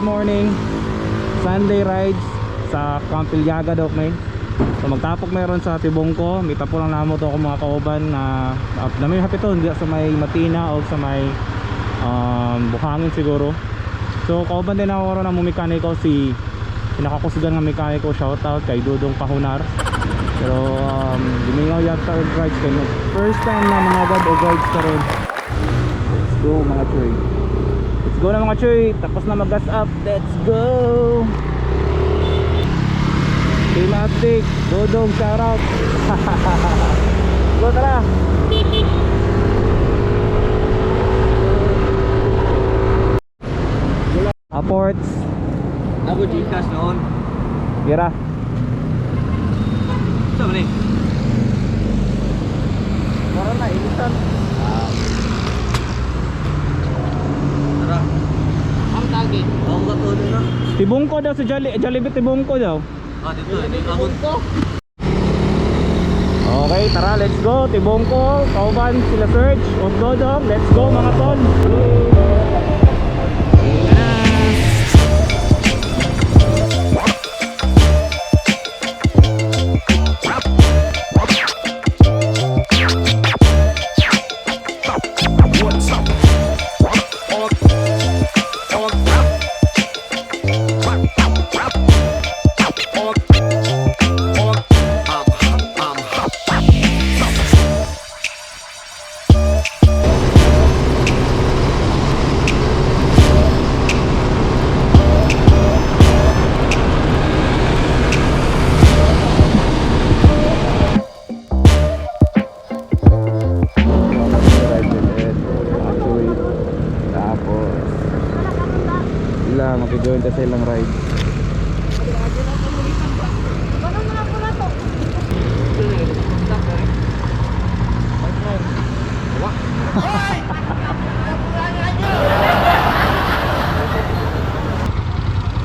good morning. Sunday rides sa Camp Iliaga daw may. So magtapok meron sa Tibongko. May tapo lang namo to ako mga kauban na may hapiton diya sa may Matina o sa may Buhangin siguro. So kauban din ako ron ang mekaniko si pinakakusgan nga mekaniko, shoutout kay Dudong Pahunar. Pero gumingaw yata og rides kayo. First time na mga agad og rides karon. Let's go mga choy. Let's go na mga choy. Tapos na mag-gas up. Let's go. Climatic, Dodong, shoutout. Go tara. Aports. Ako Gcash noon. Gira. Saan ni? Para na initan. Tara. Ang tagi. Ako ka to na. Tibongko daw sa Jollibee Tibongko daw. Dito Tibongko. Okay, tara, let's go. Tibongko, Kauban, sila Serge, Dodong. Let's go mga tol. Mag-join ka sa ilang ride.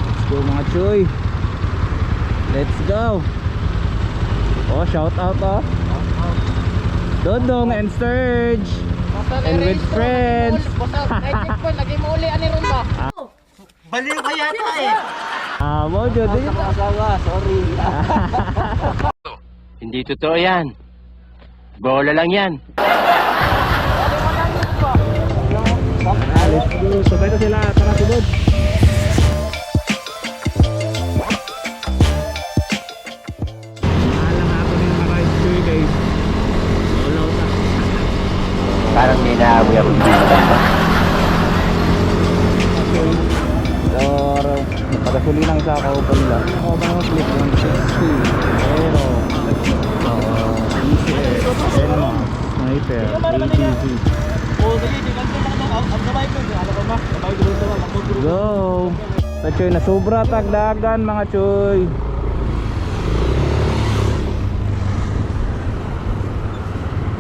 Let's go mga choy. Let's go. Oh, shout out oh. Dodong and Serge. And with friends. Lagi mo uli ani ron ba? Baliw ka yata eh. Mo jud din. Sorry. Hindi totoo yan. Bola lang yan. Let's go. Sabay na sila. Tara sunod. Alang ako din mga rides ko guys. Wala na. Parang may naawi ako dito. Or napagasulinang sa kauban nila. Ako ba naman flip 160 pero ECS, Enma, Sniper, ATV. Go! Sa choy na sobra tagdagan mga choy.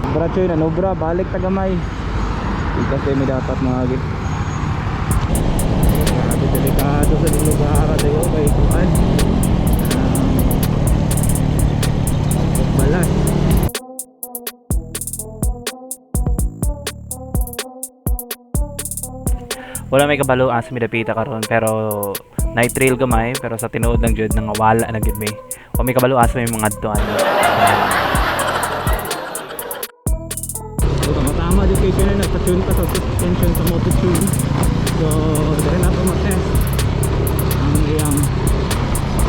Sobra choy na nobra balik tagamay. Kasi may dapat mga agit. Delikado sa lugar at ako kay Kuan balas. Wala may kabalo sa midapita karon pero night trail gamay pero sa tinuod ng jud nang wala na gid may. Wa may kabalo sa may mga adtuan. So tama education na nagpa-tune pa sa suspension sa moto-tune. So dahil na ito matest ang iyang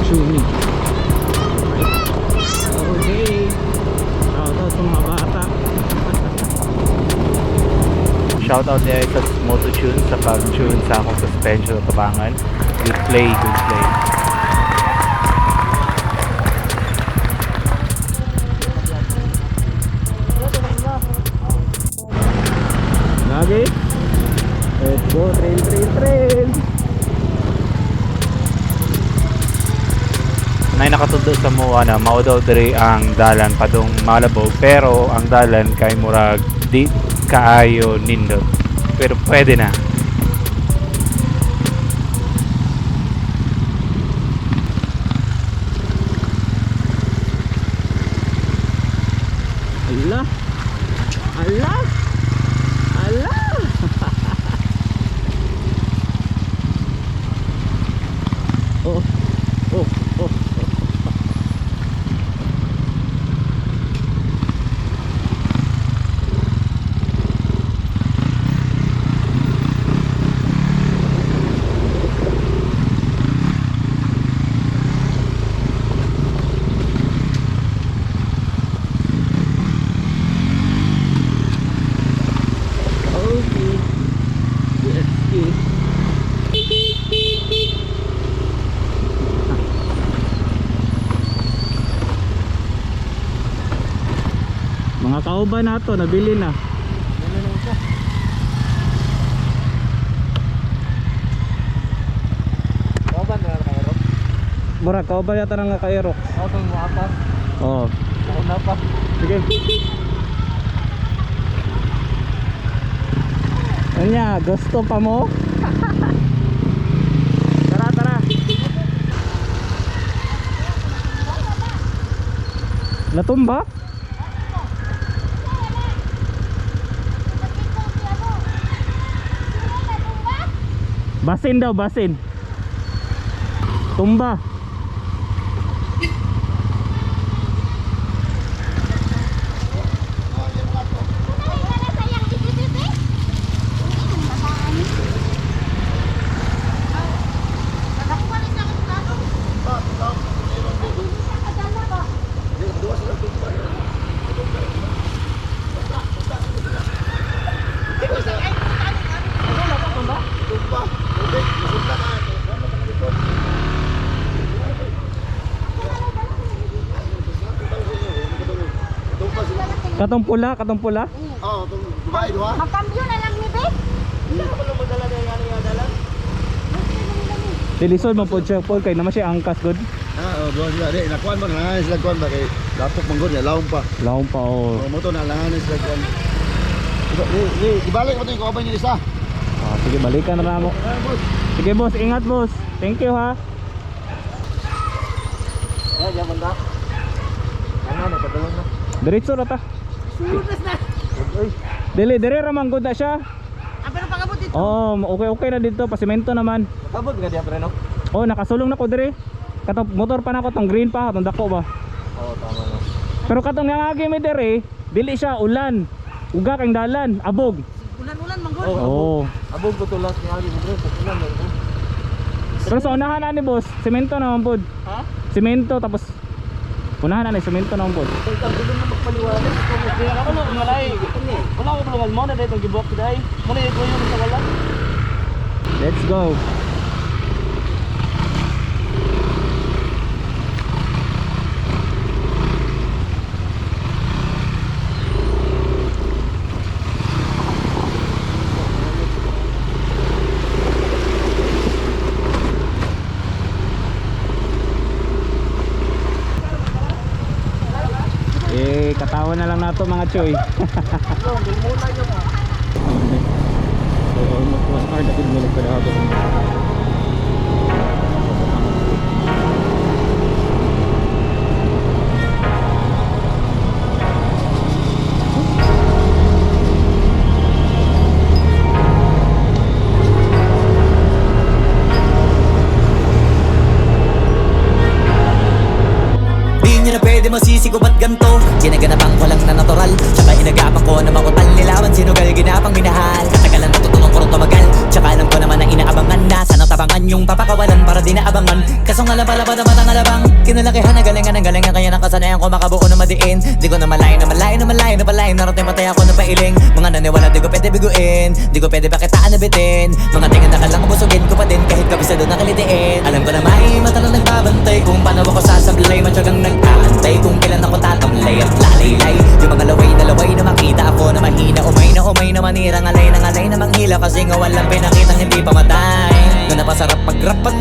tuning. Okay, shoutout sa mga bata. Shoutout there sa Moto Tune sa pag-tune sa akong suspension sa tabangan. Good play, good play. Lagi. Let's go, trail. Nay nakatudo sa mo na mao daw diri ang dalan padung Malabog pero ang dalan kay murag di kaayo nindot. Pero pwede na. Ala. kauban nato nabili na. Kauban na kayo. Mura kauban yata nang naka-aero. Ako tong mga pa. Oo. Ako na pa. Sige. Anya, gusto pa mo? Tara, tara. Natumba? Basin daw, basin. Tumba. Katong pula, katong pula. Oo, itong Dubai, diba? Magkambyo na lang ni Beth. Hindi ko lang magdala na yung ano yung dalan. Dilisod man po siya, Paul, kay naman siya angkas good. Oo, diba sila. Di, nakuhan ba? Nalanganin sila kuhan ba? Kay lapok manggod niya, laong pa. Laong pa oh. Oo, mo to, nalanganin sila kuhan. Ibalik mo to yung kauban yung isa. Ah, sige, balikan na mo. Sige boss, ingat boss. Thank you ha. Ayan, yan banda. Ano, nagpadalong na. Diretso na ta. Sulutas na. Dili, dire ramang good na siya. Pero pagabot dito. Oh, okay na dito, pasimento naman. Tabot ka diya, pre, no? Oh, nakasulong na ko dire. Katong motor pa na ko, tong green pa, tong dako ba. Oo, tama na. Pero katong nangagi mi dire, dili siya ulan. Uga kang dalan, abog. Ulan-ulan manggod. Oh. Abog ko to last niya, pre. Pagkulan na ito. Pero sa unahan na ni boss, semento naman pod. Ha? Semento tapos unahan na ni semento naman pod. Ito, gulo na magpaliwanag. Kaya ako no, malay. Wala ko bulungan mo na dahil itong gibok today. Muna yung kuyo sa wala. Let's go. Katawan na lang nato mga choy. Pwede masisiko ba't ganto? Ginaganapang ko lang na natural. Tsaka inagapan ko na makutal nilawan. Sinugal ginapang minahal. Katagalan natutulong ko rin tumagal. Tsaka alam ko naman na inaabangan na. Sana tabangan yung papakawalan para di naabangan. Kasong alaba-laba na matang alabang. Kinalakihan na galingan ng galingan. Kaya nakasanayan ko makabuo na madiin. Di ko na malayo na malayo na malayo na palayo. Narating matay ako na pailing. Mga naniwala di ko pwede biguin. Di ko pwede bakitaan na bitin. Mga tingin na kalang kabusugin ko pa din. Kahit kabisado na kalitiin. Alam ko na may mata na nagbabantay. Kung paano ako sasablay. Matyagang nag-aantay. Kung kailan ako tatamlay at lalaylay. Yung mga laway na makita ako na mahina. Umay na manira. Ngalay na manghila. Kasi nga walang pinakitang hindi pamatay. Na napasarap mag-rap ang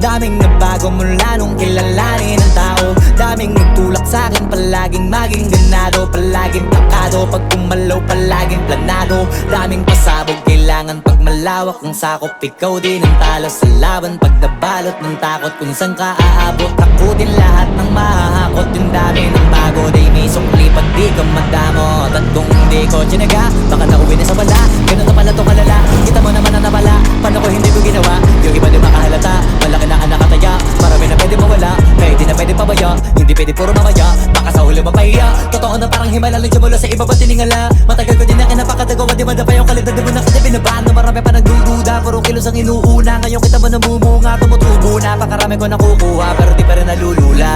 daming nagbago mula nung kilalanin ang tao. Daming nagtulak sa'kin. Palaging maging ganado. Palaging takado. Pag kumalaw palaging planado. Daming pasabog kailangan pag malawak ang sakop. Ikaw din ang talo sa laban. Pag nabalot ng takot kung saan ka aabot. Takutin lahat ng mahahakot. Yung dami ng bago. Day may sukli pag di ka madamot. At kung hindi ko tinaga, baka nauwi na sa wala. Ganun na pala to kalala. Kita mo naman na napala. Paano ko hindi ko ginawa? Yung iba di makahalata. Malaki na ang nakataya. Marami na pwede mawala. Kaya di na pwede pabaya. Hindi pwede puro mamaya. Baka sa huli mapahiya. Totoo na parang himala lang siya mula sa iba ba tiningala. Matagal ko din na kinapakatagawa. Di madapa yung kalidad. Di mo na kasi binabaan na marami pa nagdududa. Puro kilos ang inuuna. Ngayon kita mo namumunga. Tumutubo na. Pakarami ko nakukuha. Pero di pa rin nalulula.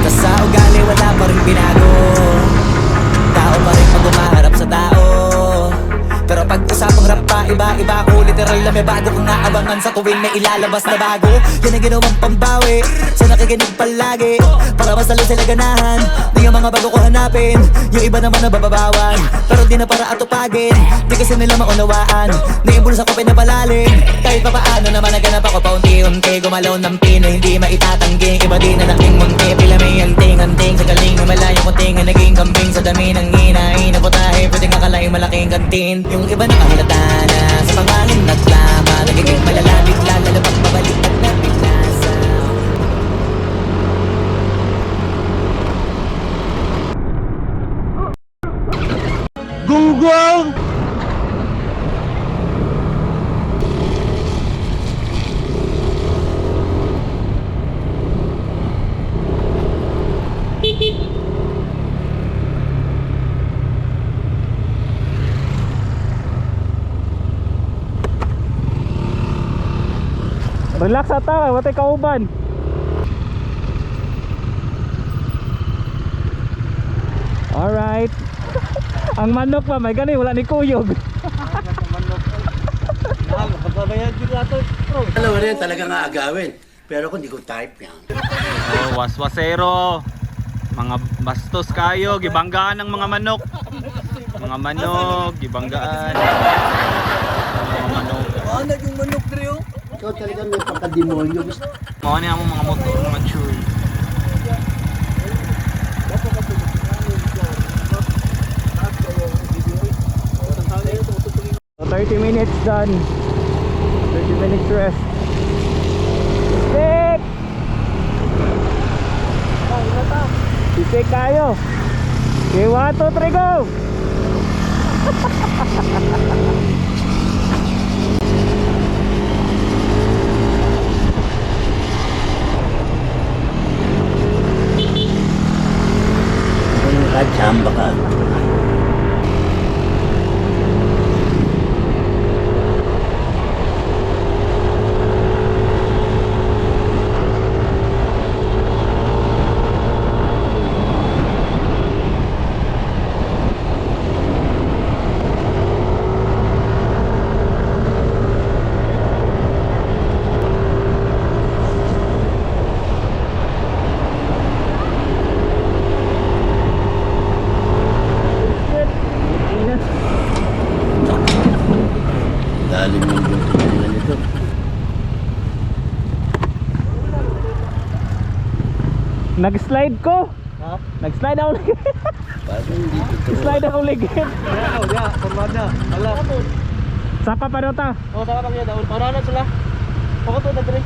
Tas sa ugali wala pa rin binago. Tao pa rin pag umaharap sa tao. Pero pag usapang rap pa, iba-iba ako literal na may bago kang naabangan sa tuwing may ilalabas na bago. Yan ang ginawang pambawi sa nakikinig palagi, para mas lalo sila ganahan na yung mga bago ko hanapin. Yung iba naman nabababawan, pero di na para atupagin. Di kasi nila maunawaan na yung bulsa ko pinapalalim. Kahit pa paano naman naganap ako paunti-unti, gumalaw ng pino, hindi maitatanggi. Iba din na laking munti, pila may anting-anting sa galing na malayo kunting na naging kambing sa dami ng hinahin na putahe. Pwede nga kalaing malaking kantin. Yung iba nakahalata na sa pangalan naglama, nagiging malalapit lalo na pagpabalik at napilasa. Gunggong! Relax ata, watay kauban. Alright. Ang manok pa, may gani, wala ni kuyog. Alam mo rin talaga nga agawin. Pero kung di ko type yan. Oh, waswasero. Mga bastos kayo, gibanggaan ng mga manok. Mga manok, gibanggaan. Mga manok. Yung manok Drio. Ikaw talaga may pagkademonyo. Mga niya mo mga motor, mga chewy. So 30 minutes done. 30 minutes rest. Stick! Stick kayo. Okay, 1, 2, 3, go! Chamba ka. Lalim ng buto nila nito. Nag-slide ko. Ha? Nag-slide ako ligid. Parang dito to. Slide ako ligid. Ya, formada. Ala. Sapa pa ta. Oh, taka pa daw. Para na sila. Pako to dagre.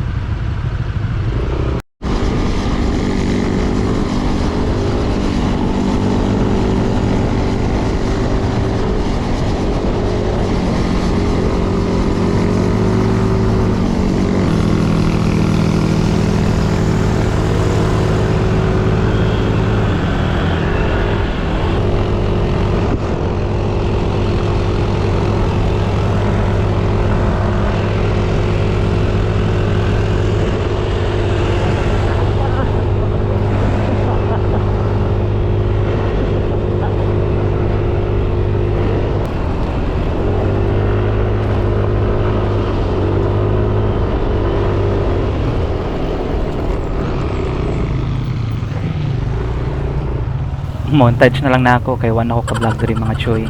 Montage na lang na ako kay one ako ka-vlog diri mga choy.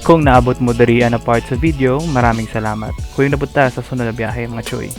Kung naabot mo diri na part sa video, maraming salamat. Kung nabot ta sa sunod na biyahe mga choy.